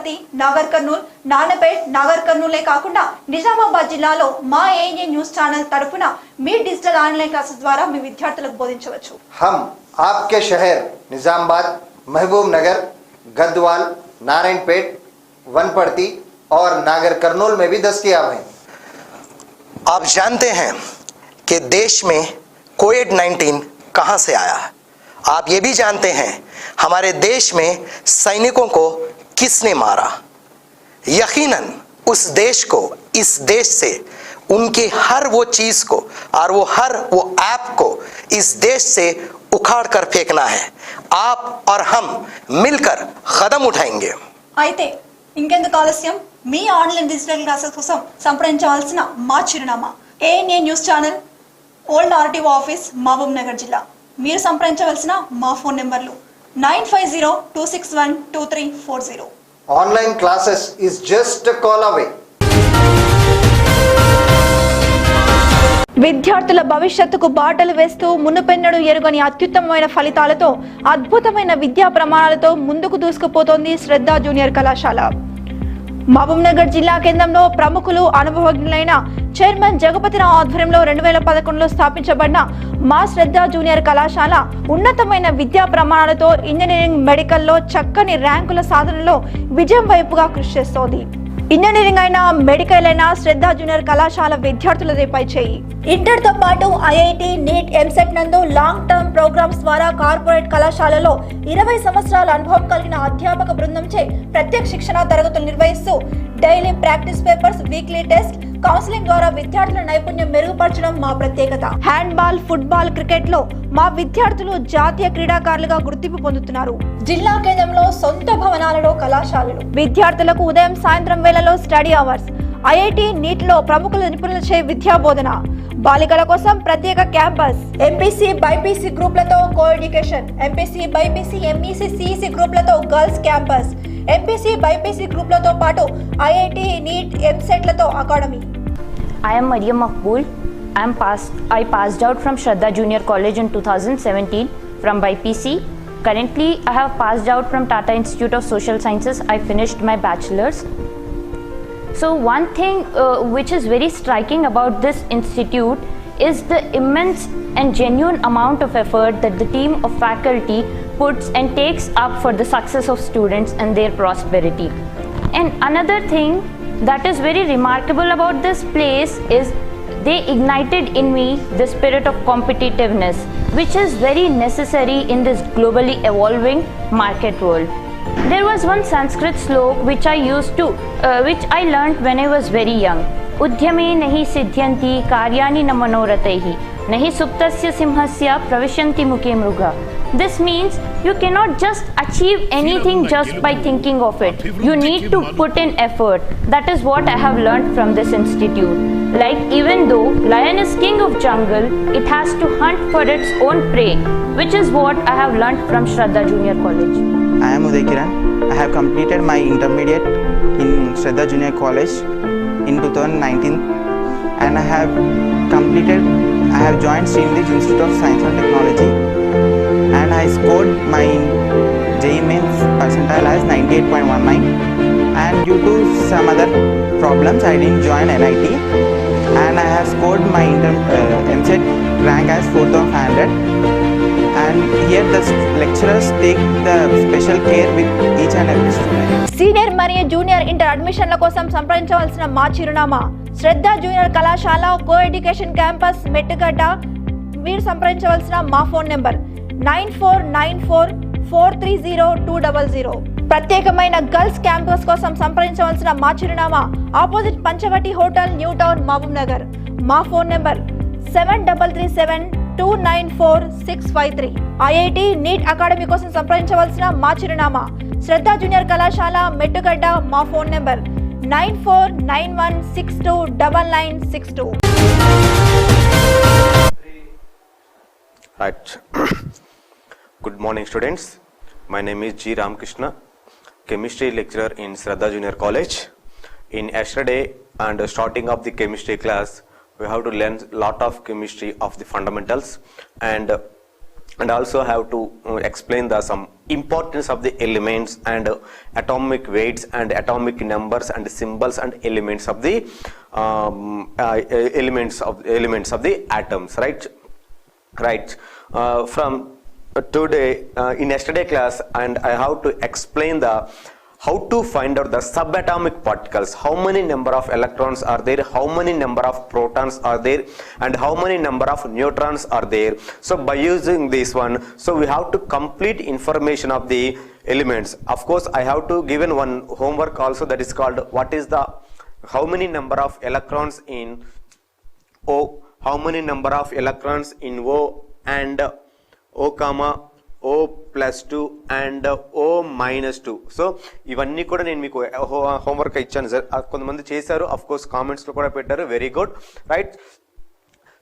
వనపర్తి, నాగర్ కర్నూల్, నానపేట్, నాగర్ కర్నూలే కాకుండా నిజామాబాద్ జిల్లాలో మా ఏఎన్ఏ న్యూస్ ఛానల్ తరపున మీ డిజిటల్ ఆన్లైన్ క్లాసెస్ ద్వారా మీ విద్యార్థులకు బోధించవచ్చు. हम आपके शहर निजामाबाद, महबूबनगर, गद्वाल, नारायणपेट, वनपर्ती और नागर कर्नूल में भी दस्तयाब हैं. आप जानते हैं कि देश में कोविड-19 कहां से आया है. आप ये भी जानते हैं हमारे देश में सैनिकों को किसने मारा. यकीनन उस देश को, इस देश से उनके हर वो चीज को और वो ऐप को इस देश से उखाड़ कर फेंकना है. आप और हम मिलकर कदम उठाएंगे. అయితే ఇంకెందుకు ఆలస్యం, మీ ఆన్లైన్ డిజిటల్ క్లాసెస్ కోసం సంప్రదించవలసిన మా చిరునామా ANA news channel, old RTO office, Mahabubnagar జిల్లా. మీరు సంప్రదించవలసిన మా ఫోన్ నెంబర్లు 9502612340. Online classes is just a call away. విద్యార్థుల భవిష్యత్తుకు బాటలు వేస్తూ మునుపెన్నడూ ఎరుగని అత్యుత్తమమైన ఫలితాలతో అద్భుతమైన విద్యా ప్రమాణాలతో ముందుకు దూసుకుపోతోంది శ్రద్ధ జూనియర్ కళాశాల. మహబూబ్నగర్ జిల్లా కేంద్రంలో ప్రముఖులు, అనుభవజ్ఞులైన చైర్మన్ జగపతిరావు ఆధ్వర్యంలో 2011లో స్థాపించబడిన మా శ్రద్ధ జూనియర్ కళాశాల ఉన్నతమైన విద్యా ప్రమాణాలతో ఇంజనీరింగ్, మెడికల్లో చక్కని ర్యాంకుల సాధనలో విజయం వైపుగా కృషి చేస్తోంది. ఇంజనీరింగ్ అయినా, మెడికల్ అయినా శ్రద్ధ జూనియర్ కళాశాల విద్యార్థులదే పై చేయి. ఇంటర్ తో పాటు ఐఐటి, నీట్, ఎంసెట్ నందు లాంగ్ టర్మ్ ప్రోగ్రామ్స్ ద్వారా కార్పొరేట్ కళాశాలలో 20 సంవత్సరాల అనుభవం కలిగిన అధ్యాపక బృందంచే ప్రత్యేక శిక్షణ తరగతులు నిర్వహిస్తూ daily practice papers, weekly test, counselling ద్వారా విద్యార్థుల నైపుణ్యం మెరుగుపరచడం మా ప్రత్యేకత. హ్యాండ్బాల్, ఫుట్బాల్, క్రికెట్ లో మా విద్యార్థులు జాతీయ క్రీడాకారులుగా గుర్తింపు పొందుతున్నారు. జిల్లా కేంద్రంలో సొంత భవనాలలో కళాశాలలు, విద్యార్థులకు ఉదయం, సాయంత్రం వేళలో స్టడీ అవర్స్, ఐఐటి, నీట్ లో ప్రముఖుల నిపుణులచే విద్యా బోధన, బాలికల కోసం ప్రత్యేక క్యాంపస్, ఎంపీసీ, బైపీసీ గ్రూప్లతో co education, MPC, BiPC, MEC, CEC గ్రూప్లతో గర్ల్స్ క్యాంపస్, ఎంపీసీ, బైపీసీ గ్రూప్లతో పాటు ఐఐటి, నీట్, ఎంసెట్లతో academy. I am Mariam Makbul. I passed out from Shraddha Junior College in 2017 from BPC. Currently, I have passed out from Tata Institute of Social Sciences. I finished my bachelor's. So one thing which is very striking about this institute is the immense and genuine amount of effort that the team of faculty puts and takes up for the success of students and their prosperity. And another thing that is very remarkable about this place is they ignited in me the spirit of competitiveness, which is very necessary in this globally evolving market world. There was one Sanskrit slok which I learnt when I was very young. Udhyame nahi siddhyanti karyani na manorataihi nahi suptasya simhasya pravishanti mukhe mruga. This means you cannot just achieve anything just by thinking of it. You need to put in effort. That is what I have learnt from this institute. Like, even though lion is king of jungle, it has to hunt for its own prey, which is what I have learnt from Shraddha Junior College. I am Uday Kiran. I have completed my intermediate in Shraddha Junior College in 2019 and I have joined Shraddha Institute of Science and Technology and I scored my JEE Mains percentile as 98.19 and due to some other problems I didn't join NIT and I have scored my MCET rank as 4500 and here the lecturers take the special care with each and every student. Senior మరియు junior inter అడ్మిషన్ల కోసం సంప్రదించవలసిన మా చిరునామా Shraddha junior కళాశాల, co education campus, Mettugadda. మీరు సంప్రదించవలసిన మా phone number 9494430200. ప్రత్యేకమైన గర్ల్స్ క్యాంపస్ కోసం సంప్రదించవలసిన మా చిరునామా opposite Panchavati hotel, new town, Mahabubnagar. మా phone number 7337294653. IIT, NEET academy కోసం సంప్రదించవలసిన మా చిరునామా శ్రద్ధ జూనియర్ కళాశాల, మెట్టుగడ్డ. మా phone number 9491629962. Right. Good morning, students. My name is G. Ramakrishna, chemistry lecturer in Shraddha Junior College. In yesterday and starting of the chemistry class, we have to learn lot of chemistry of the fundamentals and also have to explain the some importance of the elements and atomic weights and atomic numbers and symbols and elements of the elements of the atoms, right. From today in yesterday class, and I have to explain the how to find out the subatomic particles, how many number of electrons are there, how many number of protons are there, and how many number of neutrons are there. So by using this one, so we have to complete information of the elements. Of course, I have to given one homework also, that is called what is the how many number of electrons in O, how many number of electrons in O and O comma O plus 2 and O minus 2. So ఇవన్నీ కూడా నేను మీకు homework ఇచ్చాను sir, కొంతమంది చేశారు, of course కామెంట్స్లో కూడా పెట్టారు, very good, right.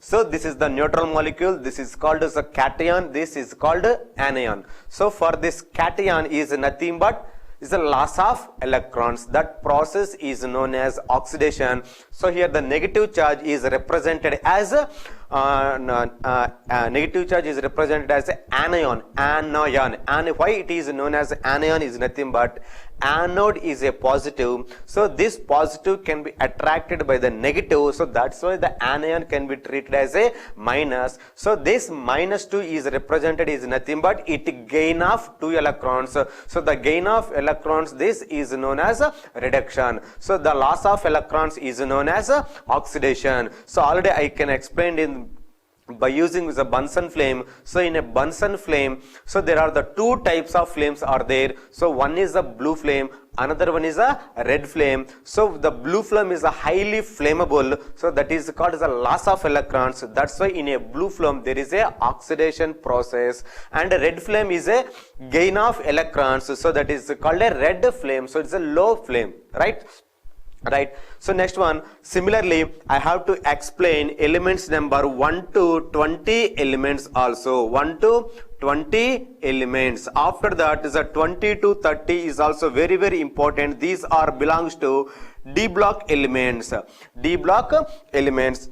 So this is the neutral molecule, this is called as a cation, this is called anion. So for this cation is nothing but is a loss of electrons. That process is known as oxidation. So here the negative charge is represented as negative charge is represented as anion. And why it is known as anion is nothing but anode is a positive, so this positive can be attracted by the negative, so that's why the anion can be treated as a minus. So this minus 2 is represented is nothing but it gain of 2 electrons. So the gain of electrons, this is known as reduction. So the loss of electrons is known as oxidation. So already I can explain in by using the Bunsen flame. So in a Bunsen flame, so there are the two types of flames are there. So one is a blue flame, another one is a red flame. So the blue flame is a highly flammable, so that is called as a loss of electrons. That's why in a blue flame there is a oxidation process, and a red flame is a gain of electrons, so that is called a red flame. So it's a low flame, right. So next one, similarly I have to explain elements number 1 to 20 elements also, 1 to 20 elements. After that is a 20 to 30 is also very very important. These are belongs to D block elements.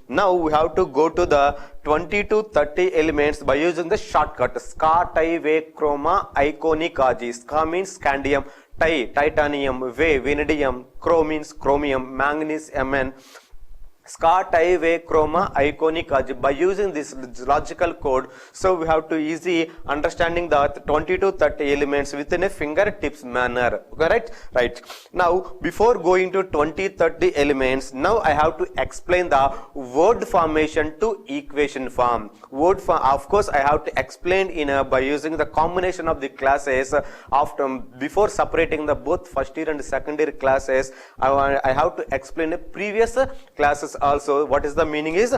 Now we have to go to the 20 to 30 elements by using the shortcut SCA, Ti, Ve, Chroma, Iconic, Ag. SCA means scandium, Ti titanium, Ve vanadium, Chrome means chromium, manganese Mn. SCA, Ti, Ve, Chroma, Iconic, Ag. By using this logical code, so we have to easy understanding the 20 to 30 elements within a fingertips manner. Okay, right. Now before going to 20-30 elements, now I have to explain the word formation to equation form. Of course I have to explain in by using the combination of the classes. After before separating the both first year and second year classes, I have to explain the previous classes also. What is the meaning is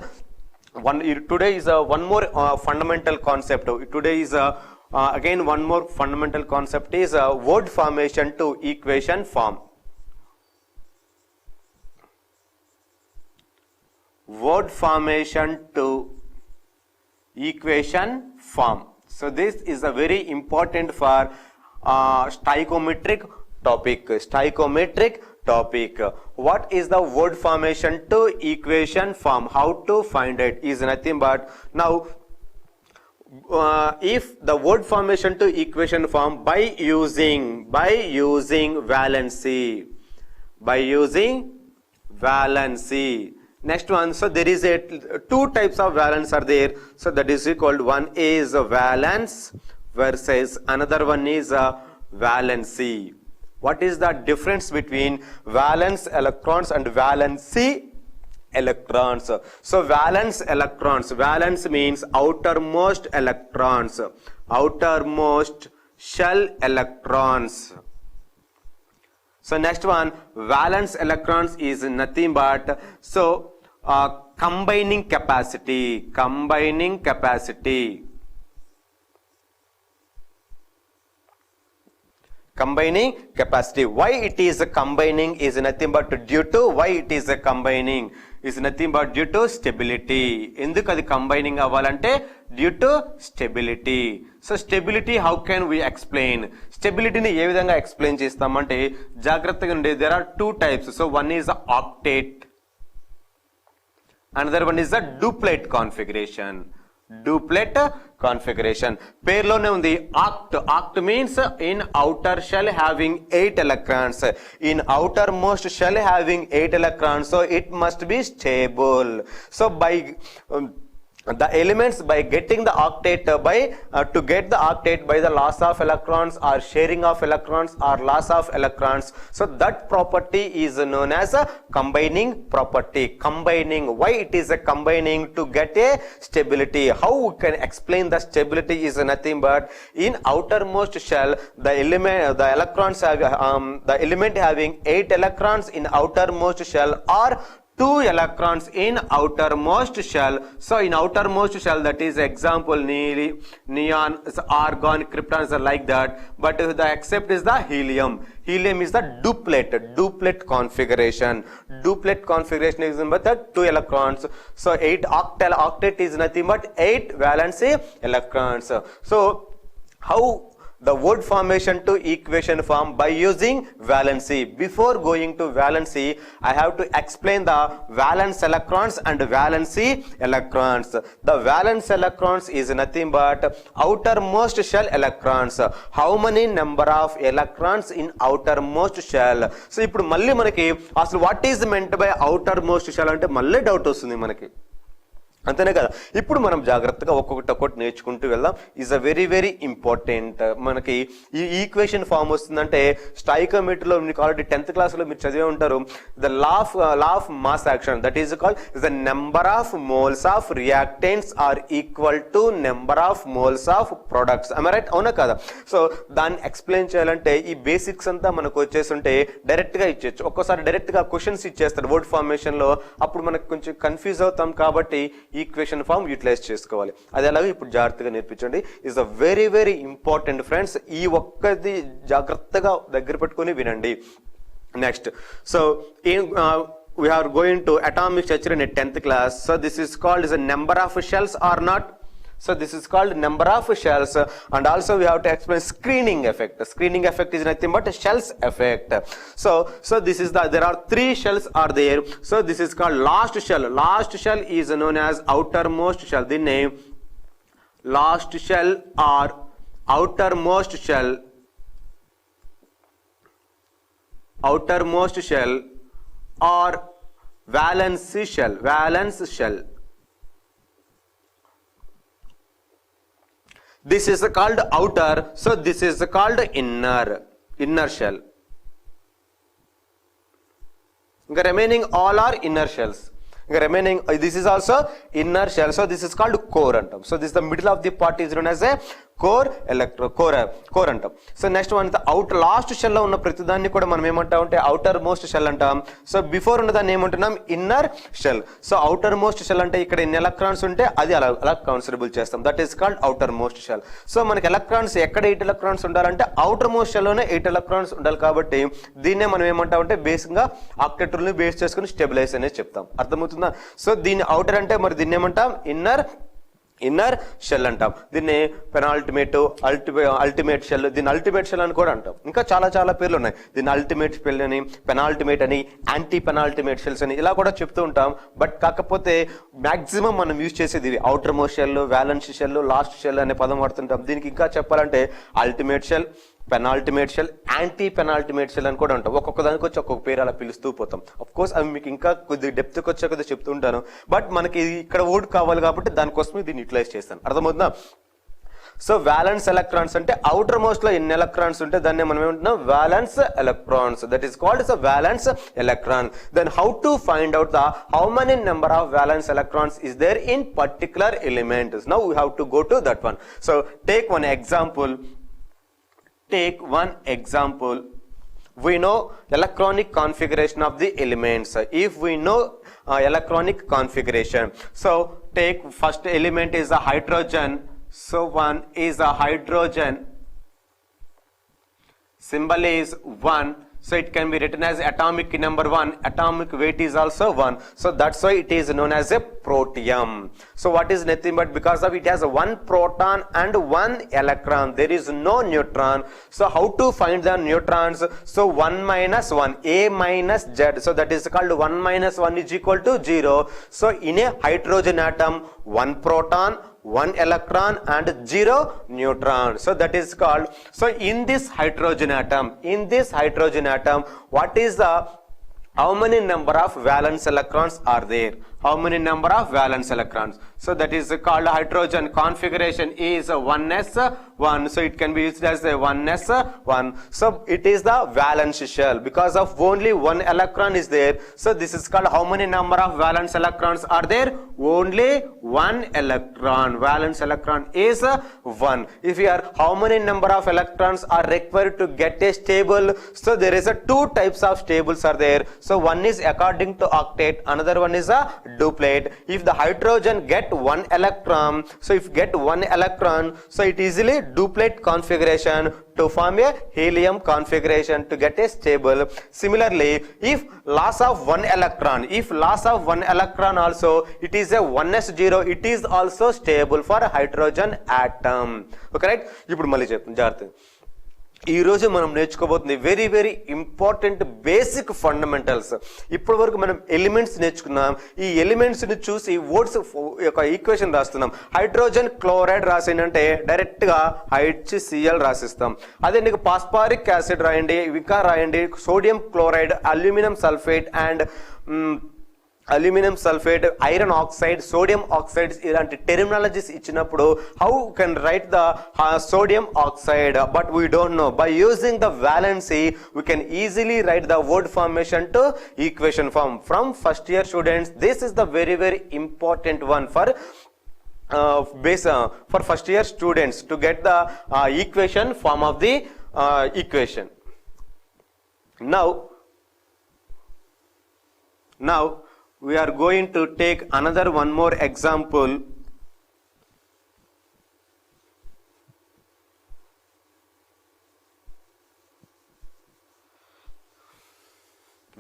today is one more fundamental concept. Today is again one more fundamental concept is word formation to equation form. Word formation to equation form. So this is a very important for stoichiometric topic. What is the word formation to equation form? How to find it is nothing but now if the word formation to equation form by using valency. Next one, so there is a two types of valence are there. So that is called, one is valence versus another one is valency. What is the difference between valence electrons and valency electrons? So valence electrons, valence means outermost electrons, outermost shell electrons. So next one, valence electrons is nothing but combining capacity. Combining capacity. Why it is combining is nothing but due to due to stability. ఎందుకు అది combining అవ్వాలంటే due to stability. So stability how can we explain? Stability ని ఏ విధంగా explain చేస్తామంటే జాగ్రత్తగా ఉండే, there are two types. So one is octet, another one is a duplet configuration. Duplet configuration. పేర్లోనే ఉంది act. Act means in outer shell having 8 electrons. In outermost shell having 8 electrons, so it must be stable. So by the elements, by getting the octet to get the octet by the loss of electrons or sharing of electrons or loss of electrons, so that property is known as a combining property. Combining, why it is a combining? To get a stability. How we can explain the stability is nothing but in outermost shell the electrons have the element having 8 electrons in outermost shell or 2 electrons in outermost shell. So in outermost shell, that is example neon, argon, krypton are like that, but the except is the helium. Helium is the duplet configuration. Duplet configuration is but the 2 electrons. So 8 octet is nothing but 8 valency electrons. So how the word formation to equation form? By using valency. Before going to valency, I have to explain the valence electrons and valency electrons. The valence electrons is nothing but outermost shell electrons. How many number of electrons in outermost shell? So ఇప్పుడు మళ్ళీ మనకి అసలు what is meant by outermost shell అంటే మళ్ళీ doubt వస్తుంది మనకి. అంతేనే కదా. ఇప్పుడు మనం జాగ్రత్తగా ఒక్కొక్కటి నేర్చుకుంటూ వెళ్దాం. Is a very very important. మనకి ఈ ఈక్వేషన్ ఫామ్ వస్తుందంటే స్టాయికోమెట్రీలో మీకు ఆల్రెడీ 10th క్లాస్లో మీరు చదివే ఉంటారు. The law of mass action, that is called the number of moles of reactants are equal to number of moles of products. I right? అవునా కదా? సో దాన్ని ఎక్స్ప్లెయిన్ చేయాలంటే ఈ బేసిక్స్ అంతా మనకు వచ్చేస్తుంటే డైరెక్ట్ గా ఇచ్చేయచ్చు. ఒక్కోసారి డైరెక్ట్ గా క్వశ్చన్స్ ఇచ్చేస్తారు వర్డ్ ఫార్మేషన్ లో, అప్పుడు మనకు కొంచెం కన్ఫ్యూజ్ అవుతాం. కాబట్టి ఈక్వేషన్ ఫామ్ యూటిలైజ్ చేసుకోవాలి. అది ఎలాగో ఇప్పుడు జాగ్రత్తగా నేర్పించండి. Is a very very important friends. ఈ ఒక్కది జాగ్రత్తగా దగ్గర పెట్టుకుని వినండి. Next, so we are going to atomic structure in a 10th class. So this is called as a number of shells or not. So this is called number of shells, and also we have to explain screening effect. Screening effect is nothing but a shells effect. So this is there are 3 shells are there. So this is called last shell. Last shell is known as outermost shell. The name last shell or outermost shell. Outermost shell or valence shell. Valence shell. This is called outer, so this is called inner shell. The remaining all are inner shells. The remaining this is also inner shell, so this is called core antam. So this is the middle of the part is known as a core అంటాం. So next one last shell లో ఉన్న ప్రతిదాన్ని కూడా మనం ఏమంటాం అంటే outer most shell అంటాం. So before ఉన్నదాన్ని ఏమంటున్నాం inner shell. So outer most shell అంటే ఇక్కడ ఎన్ని ఎలక్ట్రాన్స్ ఉంటే అది అలా కన్సిడరబుల్ చేస్తాం. That is called outer most shell. So మనకి ఎలక్ట్రాన్స్ ఎక్కడ 8 ఎలక్ట్రాన్స్ ఉండాలంటే అవుటర్ మోస్ట్ షెల్ లోనే 8 ఎలక్ట్రాన్స్ ఉండాలి. కాబట్టి దీన్నే మనం ఏమంటాం అంటే బేసిక్ గా ఆక్టెట్ రూల్ ని బేస్ చేసుకుని స్టెబిలైజ్ అనేది చెప్తాం. అర్థమవుతుందా? సో దీన్ని అవుటర్ అంటే మరి దీన్ని ఏమంటాం ఇన్నర్ షెల్ అంటాం. దీన్ని పెనాల్టిమేట్, అల్టిమేట్ షెల్, దీన్ని అల్టిమేట్ షెల్ అని కూడా అంటాం. ఇంకా చాలా పేర్లు ఉన్నాయి. దీన్ని అల్టిమేట్ షెల్ అని, పెనాల్టిమేట్ అని, యాంటీ పెనాల్టిమేట్ షెల్స్ అని ఇలా కూడా చెప్తూ ఉంటాం. బట్ కాకపోతే మాక్సిమం మనం యూజ్ చేసేది ఇవి outer most shell, valence shell, last shell అనే పదం వాడుతుంటాం. దీనికి ఇంకా చెప్పాలంటే ultimate shell, penultimate shell, anti penultimate shell అని కూడా ఉంటాం. ఒక్కొక్క దానికి వచ్చి ఒక్కొక్క పేరు అలా పిలుస్తూ పోతాం. అఫ్ కోర్స్ అవి మీకు ఇంకా కొద్ది డెప్త్కి వచ్చే కొద్దిగా చెప్తూ ఉంటాను. బట్ మనకి ఇక్కడ వర్డ్ కావాలి కాబట్టి దానికోసమే దీన్ని యూటిలైజ్ చేస్తాను. అర్థమవుతుందా? సో వ్యాలెన్స్ ఎలక్ట్రాన్స్ అంటే అవుటర్ మోస్ట్ లో ఎన్ని ఎలక్ట్రాన్స్ ఉంటే దాన్ని మనం ఏమంటున్నాం valence electrons. That is called valence electron. Then how to find out how many number of valence electrons is there in particular element. Now we have to go to that one. So take one example. We know electronic configuration of the elements. If we know electronic configuration, so take first element is a hydrogen. So one is a hydrogen, symbol is 1. So it can be written as atomic number 1. Atomic weight is also 1. So that's why it is known as a protium. So what is nothing but because of it has 1 proton and 1 electron. There is no neutron. So how to find the neutrons? So 1 minus 1, A minus Z. So that is called 1 minus 1 is equal to 0. So in a hydrogen atom, 1 proton, 1 electron and 0 neutron. So that is called, so in this hydrogen atom, what is the, how many number of valence electrons are there? How many number of valence electrons? So that is called hydrogen configuration is 1s1. So it can be used as a 1s1. So it is the valence shell because of only one electron is there. So this is called, how many number of valence electrons are there? Only one electron. Valence electron is 1. If you are, how many number of electrons are required to get a stable? So there is a two types of stables are there. So one is according to octet, another one is a duplet. If the hydrogen get one electron, so if get one electron, so it easily duplet configuration to form a helium configuration to get a stable. Similarly, if loss of one electron, also, it is a 1s0, it is also stable for a hydrogen atom. Okay, right? ఇప్పుడు మళ్ళీ చెప్తాను జాగ్రత్త. ఈ రోజు మనం నేర్చుకోబోతుంది very very important basic fundamentals. ఇప్పటి వరకు మనం ఎలిమెంట్స్ నేర్చుకున్నాం. ఈ ఎలిమెంట్స్ ని చూసి వర్డ్స్ యొక్క ఈక్వేషన్ రాస్తున్నాం. హైడ్రోజన్ క్లోరైడ్ రాసిందంటే డైరెక్ట్ గా HCl రాసిస్తాం. అదే నీకు పాస్పారిక్ యాసిడ్ రాయండి, ఇంకా రాయండి, sodium chloride, aluminium sulphate and aluminium sulphate, iron oxide, sodium oxides ఇలాంటి టెర్మినాలజీస్ ఇచ్చినప్పుడు how can write the sodium oxide, but we don't know. By using the valency we can easily write the word formation to equation form. From first year students, this is the very very important one for for first year students to get the equation form of the equation. Now we are going to take another one more example.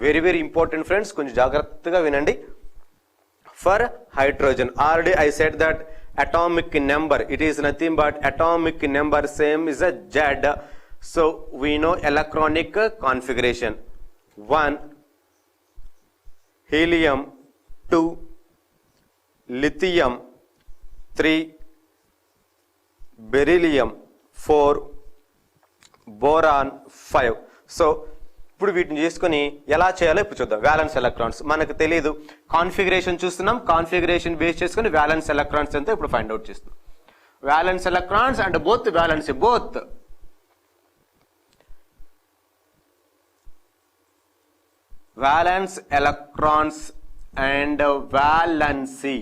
Very very important friends, కొంచెం జాగ్రత్తగా వినండి. For hydrogen, already I said that atomic number, it is nothing but atomic number same is a Z. So we know electronic configuration: 1 helium, 2 lithium, 3 beryllium, 4 boron, 5. So ఇప్పుడు వీటిని చేసుకొని ఎలా చేయాలో ఇప్పుడు చూద్దాం. వ్యాలెన్స్ ఎలక్ట్రాన్స్ మనకు తెలియదు, కాన్ఫిగరేషన్ చూస్తున్నాం, కాన్ఫిగరేషన్ బేస్ చేసుకుని వ్యాలెన్స్ ఎలక్ట్రాన్స్ ఎంత ఇప్పుడు ఫైండ్ అవుట్ చేస్తాం. Valence electrons and both valence, both valence electrons and valency.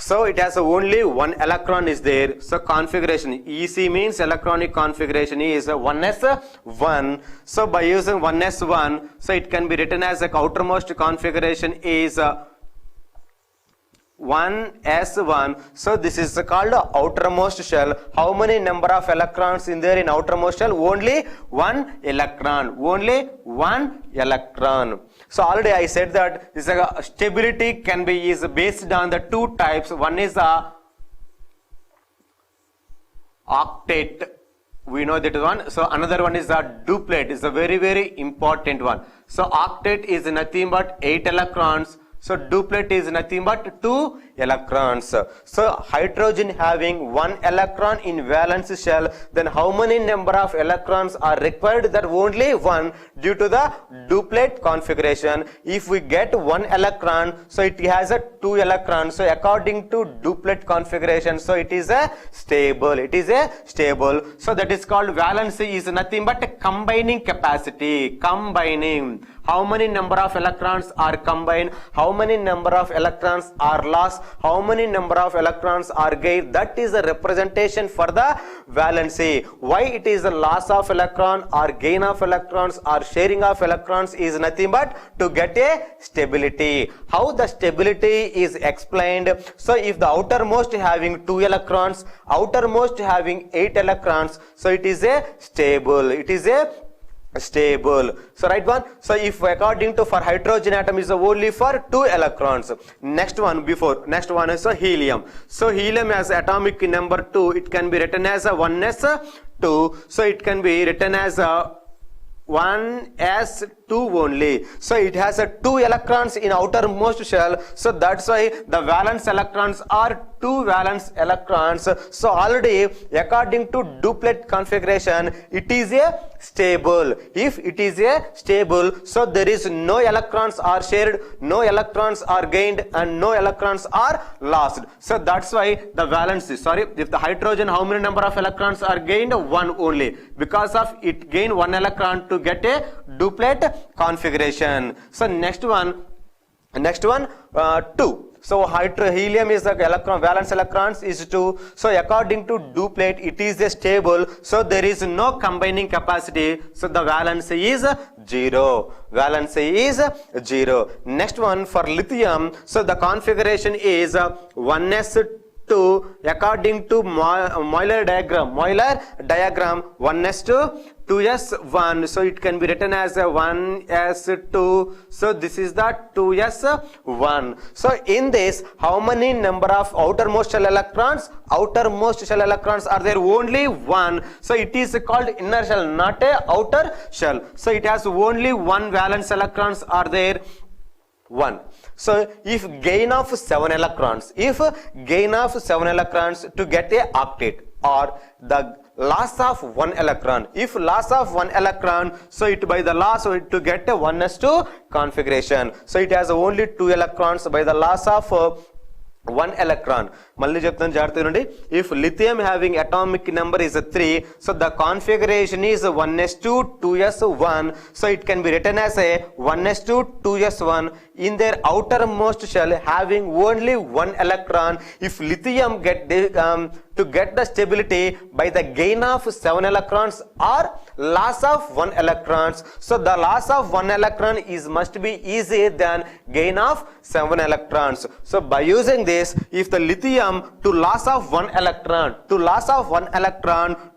So it has only one electron is there. So configuration EC means electronic configuration is 1s1. So by using 1s1, so it can be written as a outermost configuration is 1s1. So this is called outermost shell. How many number of electrons in there in outermost shell? Only one electron. Only one electron. So already I said that this stability can be is based on the two types. One is a octet. We know that one. So another one is a duplet. Is a very very important one. So octet is nothing but 8 electrons. So duplet is nothing but 2 electrons. So hydrogen having 1 electron in valence shell, then how many number of electrons are required? That only 1 due to the duplet configuration. If we get 1 electron, so it has a 2 electrons. So according to duplet configuration, so it is a stable. It is a stable. So that is called valency is nothing but a combining capacity. Combining. How many number of electrons are combined? How many number of electrons are lost? How many number of electrons are gained? That is a representation for the valency. Why it is a loss of electron or gain of electrons or sharing of electrons is nothing but to get a stability. How the stability is explained? So if the outermost having 2 electrons, outermost having 8 electrons, so it is a stable. It is a stable. So right one. So if according to for hydrogen atom is only for 2 electrons. Next one is a helium. So helium has atomic number 2. It can be written as a 1s2. So it can be written as a 1s2 2 only. So it has a 2 electrons in outermost shell. So that's why the valence electrons are 2 valence electrons. So already according to duplet configuration, it is a stable. If it is a stable, so there is no electrons are shared, no electrons are gained, and no electrons are lost. So that's why the valence is, sorry, if the hydrogen, how many number of electrons are gained? 1 only, because of it gain 1 electron to get a duplet configuration. So next one 2. So helium is the electron, valence electrons is 2. So according to duplet, it is a stable. So there is no combining capacity. So the valence is 0. Valence is 0. Next one for lithium. So the configuration is 1s2 according to Euler diagram. 1s2 so it can be written as a 1s2. So this is the 2s1. So in this, how many number of outermost shell electrons? Outermost shell electrons are there only 1. So it is called inner shell, not a outer shell. So it has only 1 valence electrons are there. 1. So if gain of 7 electrons, to get a octet, or the loss of 1 electron, if loss of 1 electron, so it by the loss to get a 1s2 configuration. So it has only 2 electrons by the loss of 1 electron. Malli cheptanu jagrata unandi. If lithium having atomic number is 3, so the configuration is 1s2 2s1. So it can be written as a 1s2 2s1 in their outermost shell having only 1 electron. If lithium to get the stability by the gain of 7 electrons or loss of 1 electrons. So the loss of 1 electron is must be easier than gain of 7 electrons. So by using this, if the lithium to loss of 1 electron,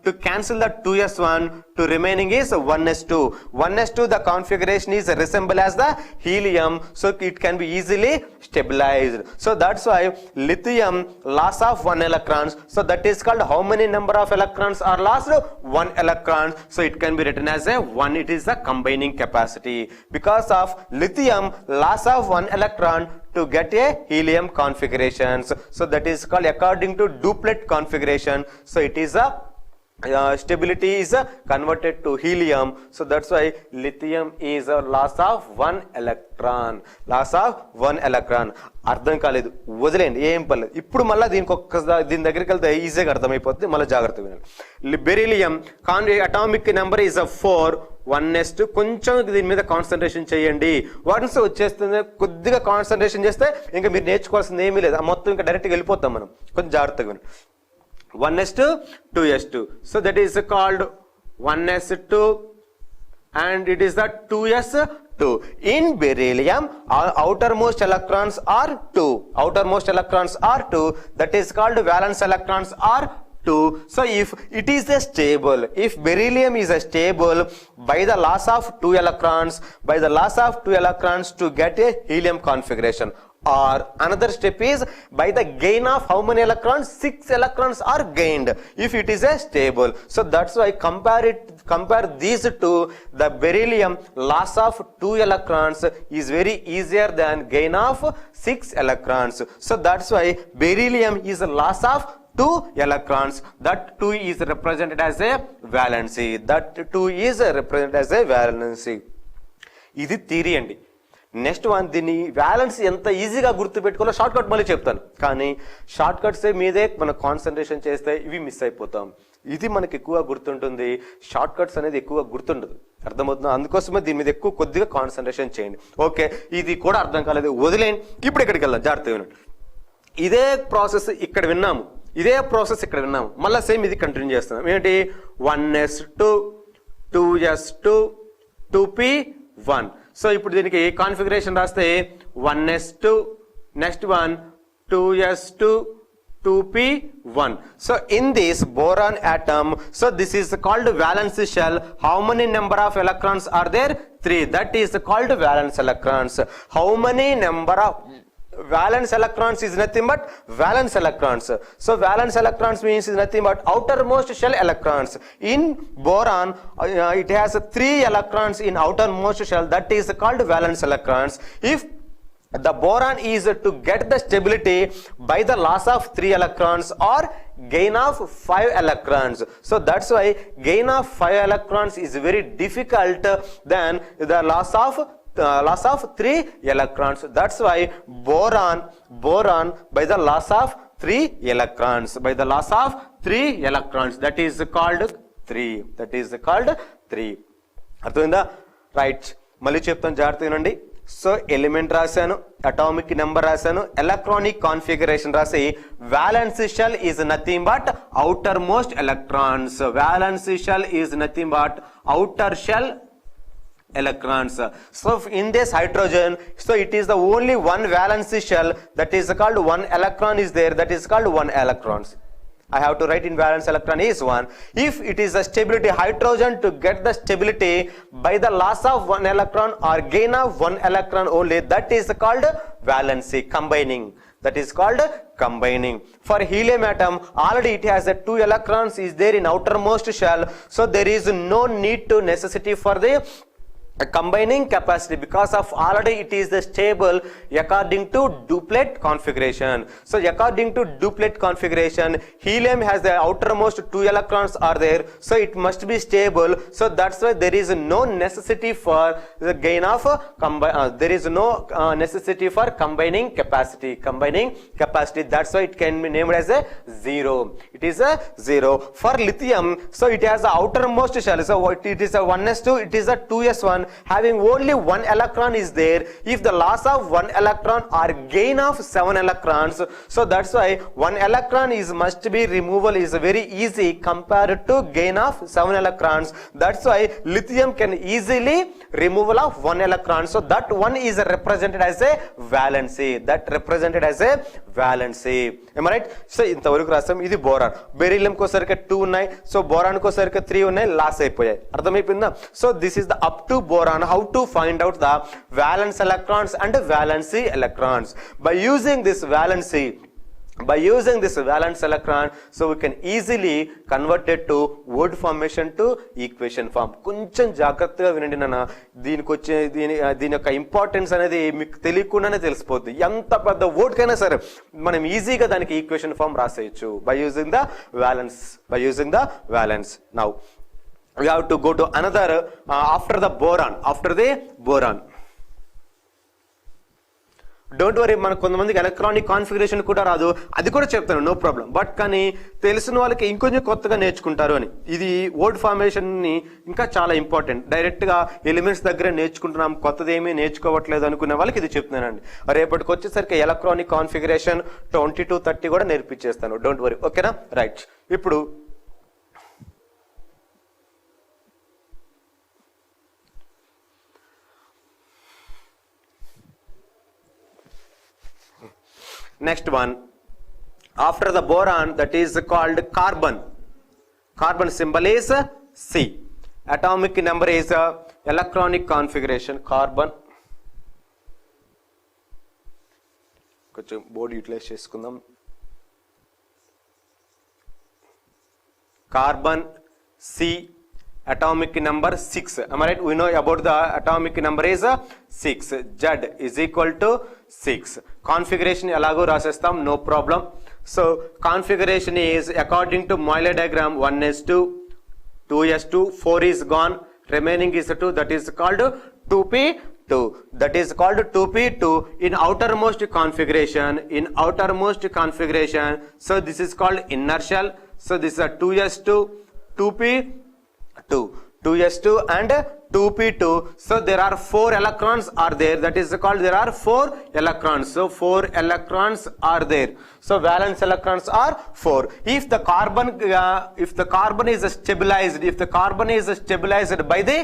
to cancel the 2s1, to remaining is 1s2. 1s2 the configuration is resemble as the helium, so it can be easily stabilized. So that's why lithium loss of 1 electrons. So that is called how many number of electrons are lost? 1 electron. So it can be written as a 1. It is the combining capacity. Because of lithium loss of 1 electron to get a helium configurations. So that is called according to duplet configuration. So it is a stability is converted to helium. So that's why lithium is a loss of 1 electron. అర్థం కాలేదు, వదిలేండి, ఏం పర్లేదు. ఇప్పుడు మళ్ళీ దీని దగ్గరికి వెళ్తే ఈజీగా అర్థమైపోతుంది, మళ్ళీ జాగ్రత్త వినండి. Beryllium atomic number is 4. 1s2 కొంచెం దీని మీద కాన్సన్ట్రేషన్ చేయండి. వన్స్ వచ్చేస్తుంది, కొద్దిగా కాన్సన్ట్రేషన్ చేస్తే ఇంకా మీరు నేర్చుకోవాల్సింది ఏమీ లేదు, మొత్తం ఇంకా డైరెక్ట్గా వెళ్ళిపోతాం మనం. కొంచెం జాగ్రత్తగా వినండి. 1s2 2s2. So that is called 1s2 and it is the 2s2. In beryllium, outermost electrons are 2. That is called valence electrons are 2. So if it is a stable, if beryllium is a stable by the loss of 2 electrons, to get a helium configuration. Or another step is by the gain of how many electrons? 6 electrons are gained if it is a stable. So that's why compare these two. The beryllium loss of 2 electrons is very easier than gain of 6 electrons. So that's why beryllium is a loss of 2 electrons. That 2 is represented as a valency. ఇది theory అండి. Next one, దీన్ని violence ఎంత ఈజీగా గుర్తుపెట్టుకోవాలో short cut మళ్ళీ చెప్తాను. కానీ short cuts మీదే మనం కాన్సన్ట్రేషన్ చేస్తే ఇవి మిస్ అయిపోతాం. ఇది మనకి ఎక్కువగా గుర్తుంటుంది, షార్ట్ కట్స్ అనేది ఎక్కువగా గుర్తుండదు. అర్థమవుతుందా? అందుకోసమే దీని మీద ఎక్కువ కొద్దిగా కాన్సన్ట్రేషన్ చేయండి. ఓకే, ఇది కూడా అర్థం కాలేదు, వదిలేండి. ఇప్పుడు ఇక్కడికి వెళ్దాం, జాగ్రత్తగా వినండి. ఇదే ప్రాసెస్ ఇక్కడ విన్నాము, మళ్ళీ సేమ్ ఇది కంటిన్యూ చేస్తున్నాం. ఏంటి? 1s2 2s2 2p1. సో ఇప్పుడు దీనికి కాన్ఫిగరేషన్ రాస్తే 1s2, next one 2s2 2p1. So in this boron atom, so this is called valence shell. How many number of electrons are there? 3. That is called valence electrons. How many number of valence electrons is nothing but valence electrons. So valence electrons means is nothing but outermost shell electrons. In boron, it has 3 electrons in outermost shell, that is called valence electrons. If the boron is to get the stability by the loss of 3 electrons or gain of 5 electrons. So that's why gain of 5 electrons is very difficult than the loss of 3 electrons. That's why boron by the loss of 3 electrons, that is called 3. అర్థమైందా? Right, మళ్ళీ చెప్తాను, జాగ్రత్తగా వినండి. So element రాశాను, atomic number రాశాను, electronic configuration రాసి valence shell is nothing but outermost electrons. Valence shell is nothing but outer shell electrons. So in this hydrogen, so it is the only one valence shell, that is called 1 electron is there, that is called 1 electrons. I have to write in valence electron is 1. If it is a stability hydrogen, to get the stability by the loss of 1 electron or gain of 1 electron only, that is called valency, combining. That is called combining. For helium atom, already it has 2 electrons is there in outermost shell, so there is no need to necessity for the combining capacity, because of already it is the stable according to duplet configuration. So according to duplet configuration, helium has the outermost 2 electrons are there, so it must be stable. So that's why there is no necessity for the gain of there is no necessity for combining capacity. That's why it can be named as a 0. It is a 0. For lithium, so it has the outermost shell, so it is a 1s2, it is a 2s1, having only 1 electron is there. If the loss of 1 electron or gain of 7 electrons, so that's why 1 electron is must be removal is very easy compared to gain of 7 electrons. That's why lithium can easily removal of 1 electron, so that one is represented as a valency. Am I right? So ఇంతవరకు రాసాం. ఇది boron. Beryllium కోసరికి 2 ఉన్నాయి, so boron కోసరికి 3 ఉన్నాయి, loss అయిపోయాయి. అర్థమైపోయిందా? So this is the up to boron, how to find out the valence electrons and valency electrons. By using this valence electron, so we can easily convert it to word formation to equation form. కొంచెం జాగ్రత్తగా వినండి నాన్న, దీని యొక్క importance అనేది మీకు తెలియకుండానే తెలిసిపోద్ది. ఎంత పెద్ద వర్డ్ కైనా సరే మనం ఈజీగా దానికి ఈక్వేషన్ ఫామ్ రాసేయచ్చు by using the valence. Now we have to go to another after the boron. Don't worry, మన కొంతమందికి ఎలక్ట్రానిక్ కాన్ఫిగరేషన్ కూడా రాదు, అది కూడా చెప్తాను, నో ప్రాబ్లం. బట్ కానీ తెలిసిన వాళ్ళకి ఇంకొంచెం కొత్తగా నేర్చుకుంటారు అని. ఇది వర్డ్ ఫార్మేషన్ ని ఇంకా చాలా ఇంపార్టెంట్. డైరెక్ట్ గా ఎలిమెంట్స్ దగ్గర నేర్చుకుంటున్నాం, కొత్తది ఏమీ నేర్చుకోవట్లేదు అనుకునే వాళ్ళకి ఇది చెప్తున్నానండి. రేపటికి వచ్చేసరికి ఎలక్ట్రానిక్ కాన్ఫిగరేషన్ 20 to 30 కూడా నేర్పించేస్తాను, డోంట్ వరీ. ఓకేనా? రైట్. ఇప్పుడు next one, after the boron, that is called carbon. Carbon symbol is C. Atomic number is electronic configuration. Carbon, కొంచెం బోర్డ్ యూటిలైజ్ చేసుకుందాం. Carbon C, atomic number 6. Am I right? We know about the atomic number is 6. Z is equal to 6. Configuration ఎలాగో రాసేస్తాం, no problem. So configuration is according to Molecular diagram 1s2, 2s2, 4 is gone, remaining is 2, that is called 2p2. That is called 2p2 in outermost configuration. So this is called inner shell. So this is a 2s2, 2p2, 2s2 and 2p2. So there are 4 electrons are there, that is called, there are 4 electrons. So 4 electrons are there. So valence electrons are 4. If the carbon is stabilized by the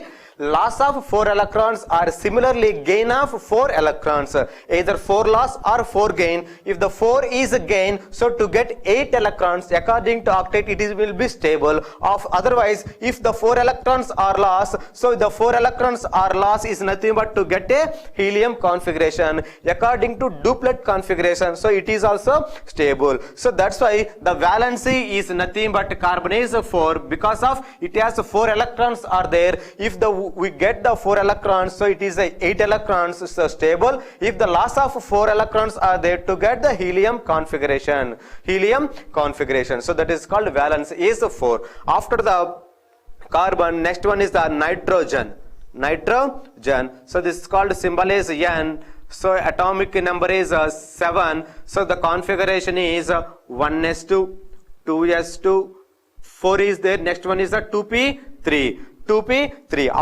loss of 4 electrons or similarly gain of 4 electrons, either 4 loss or 4 gain. If the 4 is a gain, so to get 8 electrons according to octet, it will be stable. Otherwise, if the 4 electrons are lost, so the 4 electrons are lost is nothing but to get a helium configuration according to duplet configuration. So it is also stable. So that's why the valency is nothing but carbon is 4 because of it has 4 electrons are there. If we get the 4 electrons, so it is a 8 electrons, so stable. If the loss of 4 electrons are there to get the helium configuration. So that is called valence is 4. After the carbon, next one is the nitrogen. So this is called symbol is N. So atomic number is 7. So the configuration is 1s2, 2s2, 4 is there. Next one is the 2p3.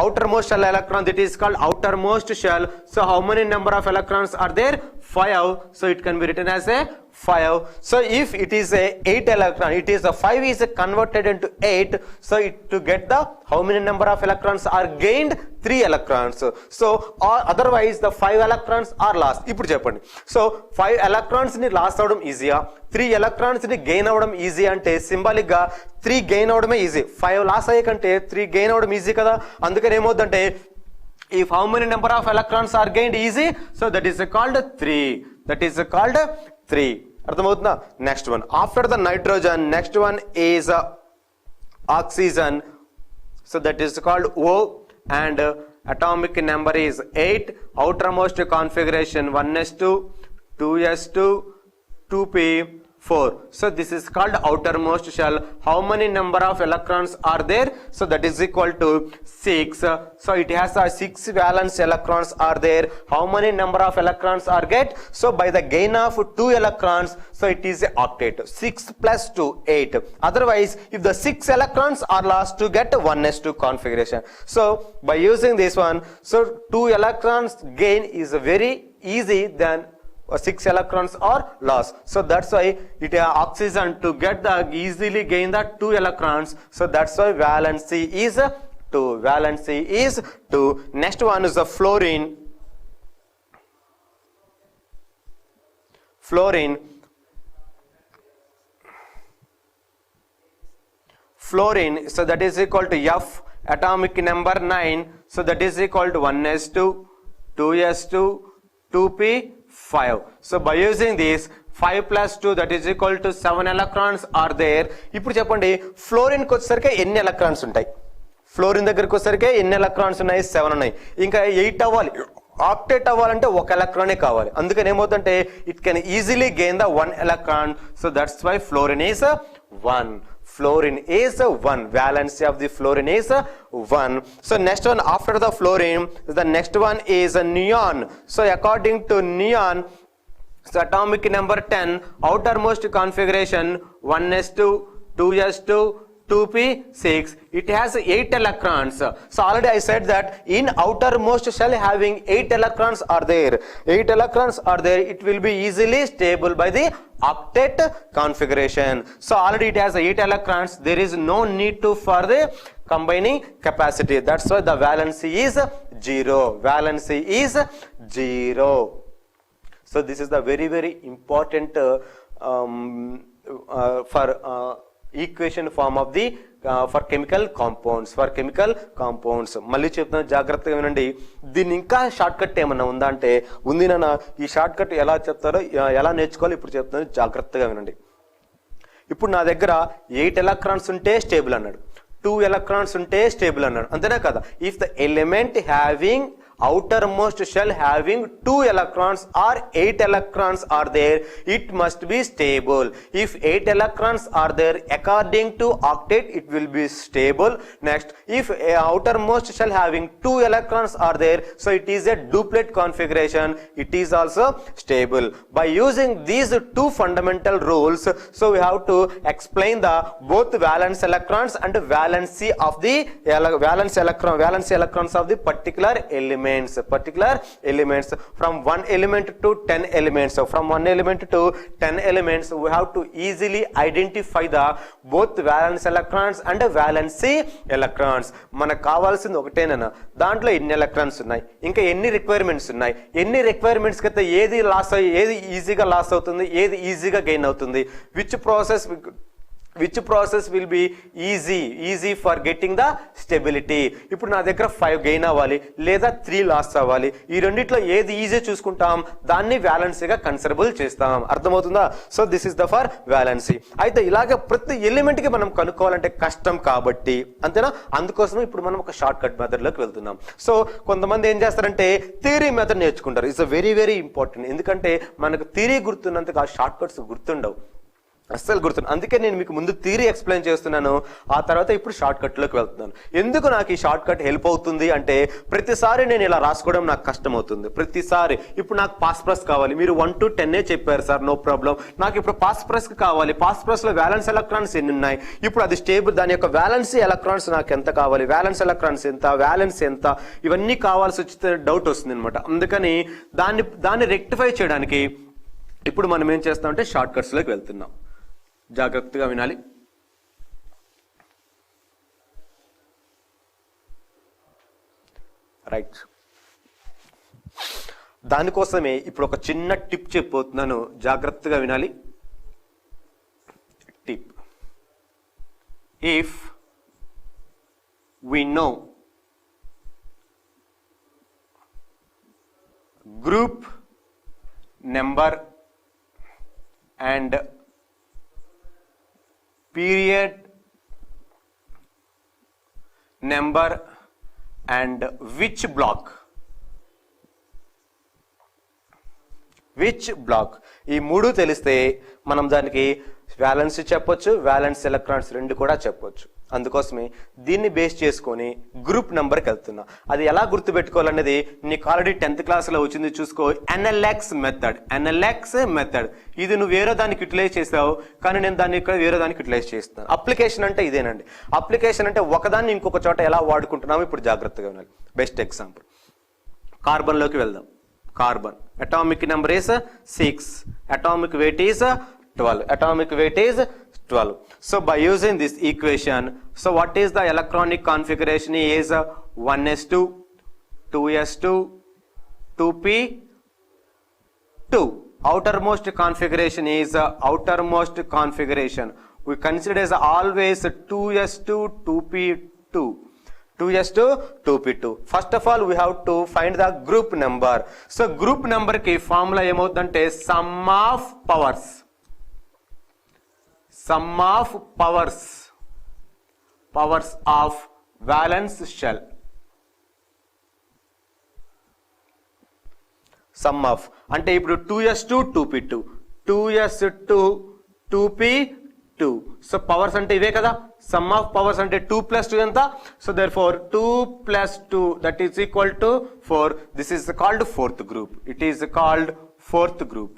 Outermost shell electron, that is called outermost shell. So how many number of electrons are there? 5. So it can be written as a 5. So if it is a 8 electron, it is a 5 is converted into 8. So to get the how many number of electrons are gained? 3 electrons. So otherwise the 5 electrons are lost. ఇప్పుడు చెప్పండి. So 5 electrons ని loss అవడం ఈజీయా, 3 electrons ని gain అవడం easy అంటే symbolic గా 3 gain అవడమే easy. 5 loss అయ్యే కంటే 3 గెయిన్ అవడం ఈజీ కదా. అందుకని ఏమవుతుందంటే if how many number of electrons are gained easy, so that is called 3. అర్థమవుతుందా? Next one after the nitrogen, next one is oxygen. So that is called O and atomic number is 8. Outermost configuration 1s2, 2s2, 2p4. So this is called outermost shell. How many number of electrons are there? So that is equal to 6. So it has 6 valence electrons are there. How many number of electrons are get? So by the gain of 2 electrons, so it is a octet. 6 plus 2, 8. Otherwise, if the 6 electrons are lost to get 1s2 configuration. So by using this one, so 2 electrons gain is very easy than 6 electrons are lost. So that's why it oxygen to get the easily gain the 2 electrons. So that's why valency is 2. Next one is the fluorine. So that is equal to F, atomic number 9. So that is equal to 1s2, 2s2, 2p5. So by using this 5 plus 2, that is equal to 7 electrons are there. ఇప్పుడు చెప్పండి fluorine కి వచ్చేసరికి ఎన్ని electrons ఉంటాయి? Fluorine దగ్గరికి వచ్చేసరికి ఎన్ని electrons ఉన్నాయి? 7 ఉన్నాయి. ఇంకా 8 అవ్వాలి, ఆక్టేట్ అవ్వాలంటే 1 ఎలక్ట్రానే కావాలి. అందుకని ఏమవుతుందంటే it can easily gain the 1 electron. So that's why fluorine is 1. Valency of the fluorine is 1. So next one after the fluorine, the next one is a neon. So according to neon, so atomic number 10, outermost configuration 1s2, 2s2, 2p6. It has 8 electrons. So already I said that in outermost shell having 8 electrons are there. 8 electrons are there. It will be easily stable by the octet configuration. So already it has 8 electrons. There is no need to for the combining capacity. That's why the valency is 0. So this is the very important for equation form of the for chemical compounds. మళ్ళీ చెప్తాను, జాగ్రత్తగా వినండి. దీన్ని ఇంకా short cut ఏమన్నా ఉందా అంటే ఉంది నాన్న. ఈ షార్ట్ కట్ ఎలా చెప్తారో ఎలా నేర్చుకోవాలి ఇప్పుడు చెప్తాను, జాగ్రత్తగా వినండి. ఇప్పుడు నా దగ్గర 8 electrons ఉంటే స్టేబుల్ అన్నాడు, 2 electrons ఉంటే స్టేబుల్ అన్నాడు, అంతేనా కదా? If the element having outermost shell having 2 electrons or 8 electrons are there, it must be stable. If 8 electrons are there according to octet, it will be stable. Next, if outermost shell having 2 electrons are there, so it is a duplet configuration, it is also stable. By using these 2 fundamental rules, so we have to explain the both valence electrons and valency of the valence electrons of the particular elements from 1 element to 10 elements. So from 1 element to 10 elements, we have to easily identify the both valence electrons and valency electrons. మనకు కావాల్సింది ఒకటేనా, దాంట్లో ఎన్ని electrons ఉన్నాయి, ఇంకా ఎన్ని requirements ఉన్నాయి, ఎన్ని రిక్వైర్మెంట్స్ కింద ఏది లాస్ ఏది ఈజీగా లాస్ అవుతుంది, ఏది ఈజీగా గెయిన్ అవుతుంది, which process which process will be easy for getting the stability. ఇప్పుడు నా దగ్గర 5 గెయిన్ అవ్వాలి లేదా 3 లాస్ అవ్వాలి, ఈ రెండిట్లో ఏది ఈజీ చూసుకుంటాం, దాన్ని వ్యాలెన్సీగా కన్సిడరబుల్ చేస్తాం. అర్థమవుతుందా? So this is the for valency. అయితే ఇలాగ ప్రతి ఎలిమెంట్ కి మనం కనుక్కోవాలంటే కష్టం కాబట్టి, అంతేనా, అందుకోసం ఇప్పుడు మనం ఒక షార్ట్ కట్ మెథడ్ లోకి వెళ్తున్నాం. సో కొంతమంది ఏం చేస్తారంటే థియరీ మెథడ్ నేర్చుకుంటారు. It's very important. ఎందుకంటే మనకు థియరీ గుర్తున్నంతగా షార్ట్ కట్స్ గుర్తుండవు, అస్సలు గుర్తుంది. అందుకే నేను మీకు ముందు థియరీ ఎక్స్ప్లెయిన్ చేస్తున్నాను, ఆ తర్వాత ఇప్పుడు షార్ట్ కట్లోకి వెళ్తున్నాను. ఎందుకు నాకు ఈ షార్ట్ కట్ హెల్ప్ అవుతుంది అంటే, ప్రతిసారి నేను ఇలా రాసుకోవడం నాకు కష్టం అవుతుంది. ప్రతిసారి ఇప్పుడు నాకు పాస్ప్రస్ కావాలి, మీరు 1 to 10 చెప్పారు సార్, నో ప్రాబ్లం. నాకు ఇప్పుడు పాస్ప్రస్ కావాలి, పాస్ప్రస్ లో వ్యాలెన్స్ ఎలక్ట్రాన్స్ ఎన్ని ఉన్నాయి, ఇప్పుడు అది స్టేబుల్, దాని యొక్క వ్యాలెన్సీ ఎలక్ట్రాన్స్ నాకు ఎంత కావాలి, వ్యాలెన్స్ ఎలక్ట్రాన్స్ ఎంత, వ్యాలెన్స్ ఎంత, ఇవన్నీ కావాల్సి వచ్చితే డౌట్ వస్తుంది అనమాట. అందుకని దాన్ని రెక్టిఫై చేయడానికి ఇప్పుడు మనం ఏం చేస్తామంటే షార్ట్ కట్స్ లోకి వెళ్తున్నాం. జాగ్రత్తగా వినాలి. రైట్, దానికోసమే ఇప్పుడు ఒక చిన్న టిప్ చెప్పబోతున్నాను, జాగ్రత్తగా వినాలి. Tip: if we know group number and period number and which block ఈ మూడు తెలిస్తే మనం దానికి వ్యాలెన్స్ చెప్పొచ్చు, వ్యాలెన్స్ ఎలక్ట్రాన్స్ రెండు కూడా చెప్పొచ్చు. అందుకోసమే దీన్ని బేస్ చేసుకొని గ్రూప్ నెంబర్కి వెళ్తున్నా. అది ఎలా గుర్తుపెట్టుకోవాలనేది నీకు ఆల్రెడీ 10th క్లాస్లో వచ్చింది, చూసుకో. ఎన్ఎల్ఎక్స్ మెథడ్. ఇది నువ్వు వేరే దానికి యూటిలైజ్ చేసావు, కానీ నేను దాన్ని ఇక్కడ వేరే దానికి యూటిలైజ్ చేస్తున్నాను. అప్లికేషన్ అంటే ఇదేనండి. అప్లికేషన్ అంటే ఒకదాన్ని ఇంకొక చోట ఎలా వాడుకుంటున్నాము ఇప్పుడు జాగ్రత్తగా వినాలి. బెస్ట్ ఎగ్జాంపుల్, కార్బన్లోకి వెళ్దాం. Carbon atomic number is 6, atomic weight is 12. So by using this equation, so what is the electronic configuration is 1s2, 2s2, 2p2. outermost configuration we consider as always 2s2, 2p2. 2s2, 2p2. First of all, we have to find the group number. So group number ki formula ఏమవుతుందంటే sum of powers of valence shell. Sum of అంటే ఇప్పుడు 2s2, 2p2, 2s2, 2p2. So powers అంటే ఇవే కదా. Some of powers అంటే 2 + 2 ఎంత? So therefore 2 + 2 that is equal to 4. This is called fourth group. It is called fourth group.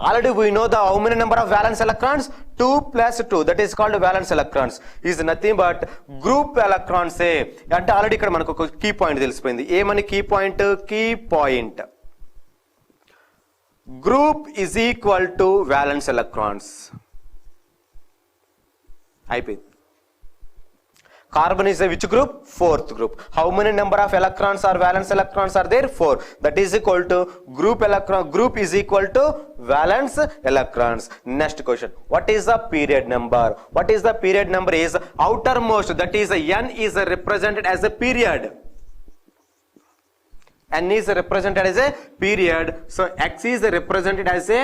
Already we know the how many number of valence electrons? 2 + 2, that is called valence electrons. Is nothing but group electrons. అంటే already ఇక్కడ మనకు ఒక key point తెలిసిపోయింది. ఏమని key point? Group is equal to valence electrons. అయిపోయింది. Carbon is a which group? Fourth group. How many number of electrons or valence electrons are there? 4. That is equal to group is equal to valence electrons. Next question. What is the period number? What is the period number? Is outermost, that is n is represented as a period. N is represented as a period. So X is represented as a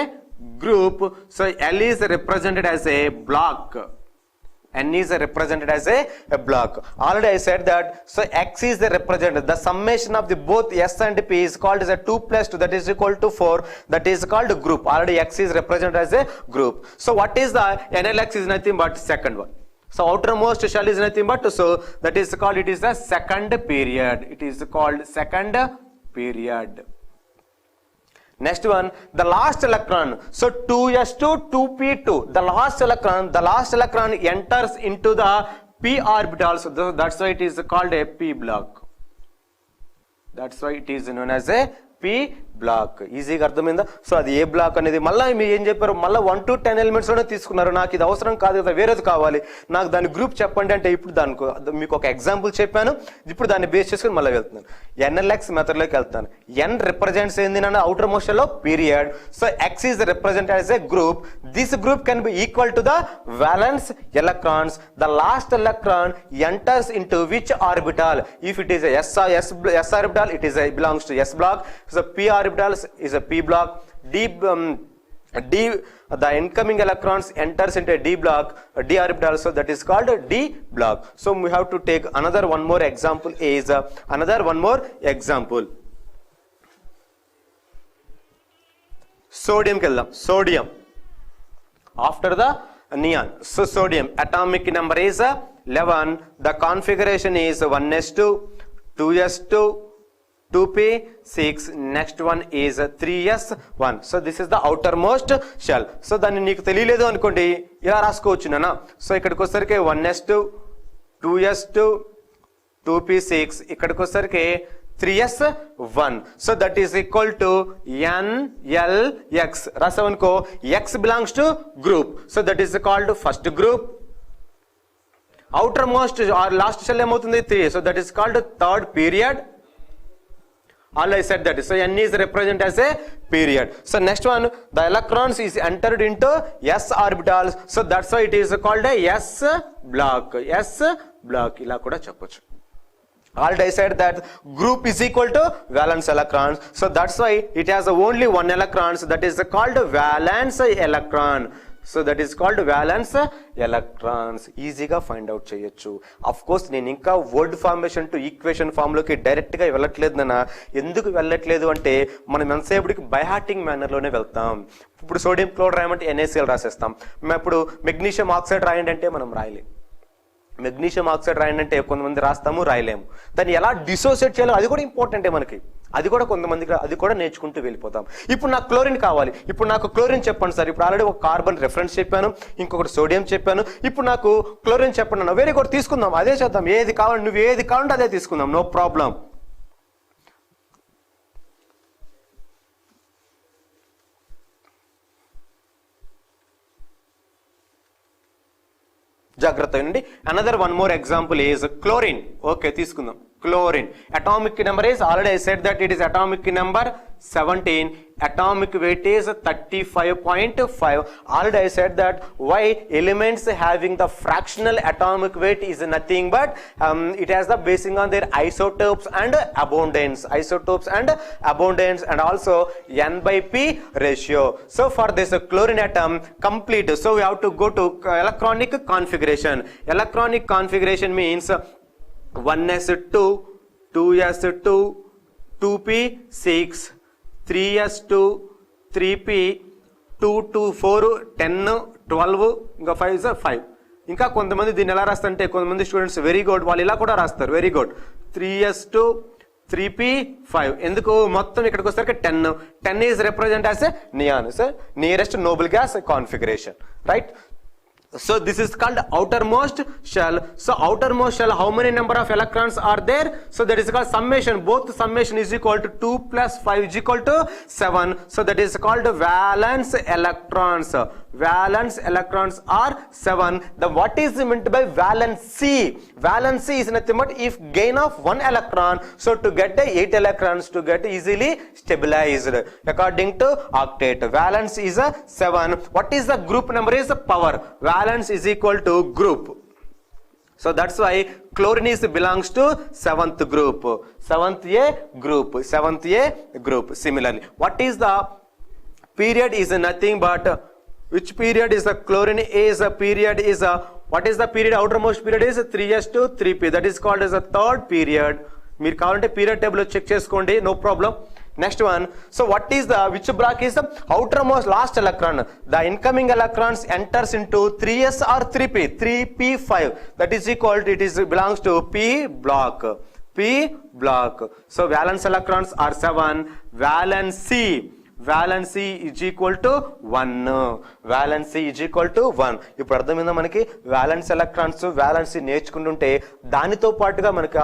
group. So L is represented as a block. N is represented as a block. Already I said that. So X is represented. The summation of the both S and P is called as a 2 + 2, that is equal to 4. That is called group. Already X is represented as a group. So what is the NLX is nothing but second one. So outermost shell is nothing but, so that is called, it is the second period. It is called second period. Next one, the last electron. So 2s2, 2p2. The last electron enters into the p orbital. So that's why it is called a p block. That's why it is known as a p P black. ఈజీగా అర్థమైందా? So అది ఏ black అనేది మళ్ళీ మీరు ఏం చెప్పారు, మళ్ళీ 1 to 10 ఎలిమెంట్స్లోనే తీసుకున్నారు. నాకు ఇది అవసరం కాదు కదా, వేరేది కావాలి, నాకు దాని గ్రూప్ చెప్పండి అంటే ఇప్పుడు దానికి మీకు ఒక ఎగ్జాంపుల్ చెప్పాను. ఇప్పుడు దాన్ని బేస్ చేసుకుని మళ్ళీ వెళ్తున్నాను, NLX మెథడ్లోకి వెళ్తాను. N రిప్రజెంట్స్ ఏంది అన్న అవుటర్ మోషన్లో period. So X is represent as a group. This group can be equal to the valence electrons. The last electron enters into which orbital? If it is a S orbital, it is belongs to S block. So P orbital is a P block. The incoming electrons enters into a D block, D orbital, so that is called D block. So we have to take another one more example is sodium kellam. Sodium after the neon. So sodium atomic number is 11. The configuration is 1s2, 2s2, 2p6. Next one is 3s1. So this is the outermost shell. So దాన్ని నీకు తెలియలేదు అనుకోండి ఇలా రాసుకోవచ్చు నాన్న. So ఇక్కడికి వచ్చేసరికి 1s2, 2s2, 2p6, ఇక్కడికి వచ్చేసరికి 3s1. So that is equal to NLX. రాసావనుకో X belongs to group. So that is called first group. Outermost or last shell ఏమవుతుంది 3. So that is called third period. All I said that. So N is represented as a period. So next one, the electrons is entered into S orbitals. So that's why it is called a S block. S block. ఇలా కూడా చెప్పొచ్చు. All I said that group is equal to valence electrons. So that's why it has only one electron. So that is called valence electron. So that is called valence electrons. ఈజీగా find out చేయొచ్చు. Of course నేను ఇంకా word formation to equation ఫామ్లోకి డైరెక్ట్గా వెళ్ళట్లేదు నాన్న. ఎందుకు వెళ్ళట్లేదు అంటే మనం ఎంతసేపటికి బైహార్టింగ్ మేనర్లోనే వెళ్తాం. ఇప్పుడు సోడియం క్లోరైడ్ రాయమంటే NaCl రాసేస్తాం. ఇప్పుడు మెగ్నీషియం ఆక్సైడ్ రాయండి అంటే మనం రాయలేం. మెగ్నీషియం ఆక్సైడ్ రాయండి అంటే కొంతమంది రాస్తాము, రాయలేము. దాన్ని ఎలా డిసోసియేట్ చేయాలో అది కూడా ఇంపార్టెంటే మనకి. అది కూడా కొంతమందికి అది కూడా నేర్చుకుంటూ వెళ్ళిపోతాం. ఇప్పుడు నాకు క్లోరిన్ కావాలి. ఇప్పుడు నాకు క్లోరిన్ చెప్పండి సార్. ఇప్పుడు ఆల్రెడీ ఒక కార్బన్ రెఫరెన్స్ చెప్పాను, ఇంకొకటి సోడియం చెప్పాను. ఇప్పుడు నాకు క్లోరిన్ చెప్పండి అన్న. వెరీ గుడ్, తీసుకుందాం, అదే చేద్దాం. ఏది కావాలి, నువ్వు ఏది కావాలంటే అదే తీసుకుందాం, నో ప్రాబ్లం. జాగ్రత్త అండి. Another one more example is chlorine. Okay, తీసుకుందాం. Chlorine atomic number is, already I said that it is atomic number 17, atomic weight is 35.5. Already I said that why elements having the fractional atomic weight is nothing but it has the basing on their isotopes and abundance, and also N by P ratio. So for this chlorine atom complete, so we have to go to electronic configuration. Electronic configuration means 1s2, 2s2, 2p6, 3s2, 3p, 2 to 4, 10, 12, ఇంకా 5 is 5. ఇంకా కొంతమంది దీన్ని ఎలా రాస్తారంటే కొంతమంది students very good, వాళ్ళు ఇలా కూడా రాస్తారు. Very good, 3s2, 3p5. ఎందుకు మొత్తం ఇక్కడికి వస్తారు 10. 10 is represent as a neon, nearest noble gas configuration, right? So this is called outermost shell. So outermost shell, how many number of electrons are there? So that is called summation. Both summation is equal to 2 plus 5 is equal to 7. So that is called valence electrons. Valence electrons are 7. The what is meant by valency? Valency is nothing but if gain of 1 electron, so to get the 8 electrons to get easily stabilized according to octet. Valence is a 7. What is the group number? Is power. Valence is equal to group. So that's why chlorine is belongs to 7th group. 7th A group. Similarly, what is the period? Is nothing but which period is the chlorine is a period is a what is the period? Outermost period is 3s to 3p. That is called as a third period. మీరు కావాలంటే period table check చేసుకోండి, no problem. Next one, so what is the which block is the outermost last electron? The incoming electrons enters into 3s or 3p, 3p5. That is equal to, it is belongs to P block. So valence electrons are 7. Valency is equal to 1. ఇప్పుడు అర్థమైందా మనకి? Violence electrons valency నేర్చుకుంటుంటే దానితో పాటుగా మనకి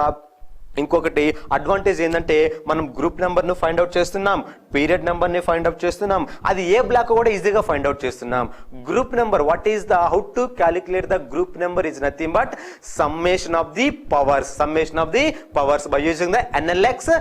ఇంకొకటి advantage ఏంటంటే మనం group నెంబర్ను ఫైండ్ అవుట్ చేస్తున్నాం, పీరియడ్ నెంబర్ని ఫైండ్ అవుట్ చేస్తున్నాం, అది ఏ బ్లాక్ కూడా ఈజీగా ఫైండ్ అవుట్ చేస్తున్నాం. Group number, what is the how to calculate the group number is nothing but summation of the powers by using the ఎన్ఎల్ఎక్స్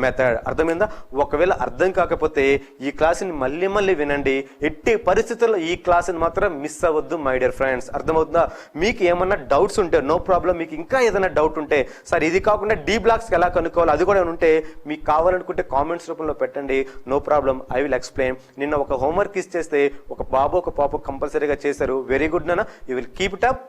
method. అర్థమైందా? ఒకవేళ అర్థం కాకపోతే ఈ క్లాస్ని మళ్ళీ వినండి. ఎట్టి పరిస్థితుల్లో ఈ క్లాస్ని మాత్రం మిస్ అవ్వద్దు మై డియర్ ఫ్రెండ్స్. అర్థమవుతుందా? మీకు ఏమన్నా డౌట్స్ ఉంటే నో ప్రాబ్లం, మీకు ఇంకా ఏదైనా డౌట్ ఉంటే సార్ ఇది కాకుండా డి బ్లాక్స్ ఎలా కనుక్కోవాలి అది కూడా ఉంటే మీకు కావాలనుకుంటే కామెంట్స్ రూపంలో పెట్టండి, no problem, I will explain. నిన్న ఒక హోంవర్క్ ఇచ్చేస్తే ఒక బాబు ఒక పాప కంపల్సరీగా చేశారు, వెరీ గుడ్ నాన్న, you will keep it up.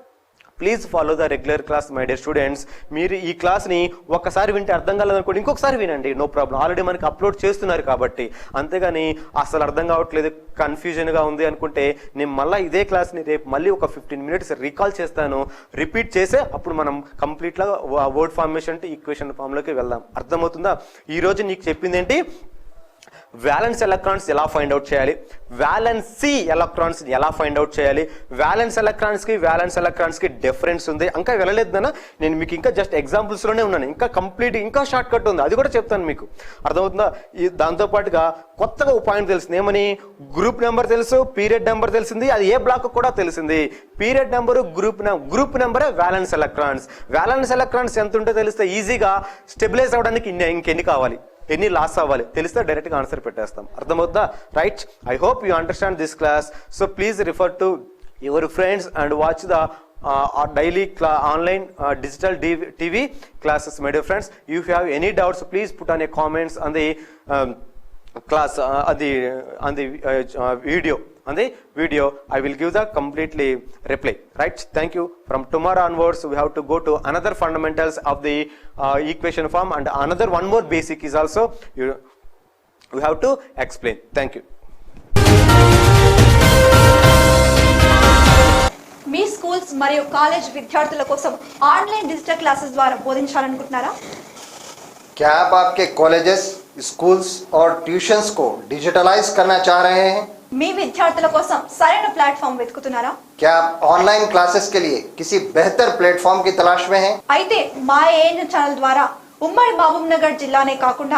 Please follow the regular class my dear students. మీరు ఈ క్లాస్ని ఒక్కసారి వింటే అర్థం కాలేదనుకోండి, ఇంకొకసారి వినండి, నో ప్రాబ్లం. ఆల్రెడీ మనకి అప్లోడ్ చేస్తున్నారు కాబట్టి. అంతేగాని అసలు అర్థం కావట్లేదు, కన్ఫ్యూజన్గా ఉంది అనుకుంటే నేను మళ్ళీ ఇదే క్లాస్ని రేపు మళ్ళీ ఒక 15 minutes రికాల్ చేస్తాను, రిపీట్ చేసే అప్పుడు మనం కంప్లీట్గా వర్డ్ ఫార్మేషన్ టు ఈక్వేషన్ ఫామ్లోకి వెళ్దాం. అర్థమవుతుందా? ఈరోజు నీకు చెప్పింది ఏంటి? వ్యాలెన్స్ ఎలక్ట్రాన్స్ ఎలా ఫైండ్ అవుట్ చేయాలి, వ్యాలెన్సీ ఎలక్ట్రాన్స్ ఎలా ఫైండ్ అవుట్ చేయాలి, వ్యాలెన్స్ ఎలక్ట్రాన్స్ కి డిఫరెన్స్ ఉంది. ఇంకా వెళ్ళలేదన్నా, నేను మీకు ఇంకా జస్ట్ ఎగ్జాంపుల్స్లోనే ఉన్నాను, ఇంకా కంప్లీట్ ఇంకా షార్ట్ కట్ ఉంది, అది కూడా చెప్తాను మీకు. అర్థమవుతుందా? దాంతో పాటుగా కొత్తగా పాయింట్ తెలిసింది, ఏమని? గ్రూప్ నెంబర్ తెలుసు, పీరియడ్ నెంబర్ తెలిసింది, అది ఏ బ్లాక్ కూడా తెలిసింది. పీరియడ్ నెంబరు, గ్రూప్ నెంబరే వ్యాలెన్స్ ఎలక్ట్రాన్స్ ఎంత ఉంటే తెలిస్తే ఈజీగా స్టెబిలైజ్ అవ్వడానికి ఇంకెన్ని కావాలి, ఎన్ని లాస్ అవ్వాలి తెలిస్తే డైరెక్ట్గా ఆన్సర్ పెట్టేస్తాం. అర్థమవుతుందా? Right. I hope you understand this class. So please refer to your friends and watch the daily online digital TV classes, my dear friends. If you have any doubts, please put on a comments on the class on the video. I will give the completely reply. Right? Thank you. From tomorrow onwards, we have to go to another fundamentals of the equation form, and another one more basic is also we have to explain. Thank you. Me schools మరియు college విద్యార్థుల కోసం online digital classes ద్వారా బోధించాలనుకుంటున్నారా? क्या आप आपके colleges, schools और tuitions को digitalise करना चाह रहे हैं? మీ విద్యార్థుల కోసం సరైన ప్లాట్ఫామ్ వెతుకుతున్నారా? क्या आप ऑनलाइन क्लासेस के लिए किसी बेहतर प्लेटफॉर्म की तलाश में हैं? అయితే మా ఏఎన్ ఛానల్ ద్వారా ఉమ్మడి మహబూబ్ నగర్ జిల్లానే కాకుండా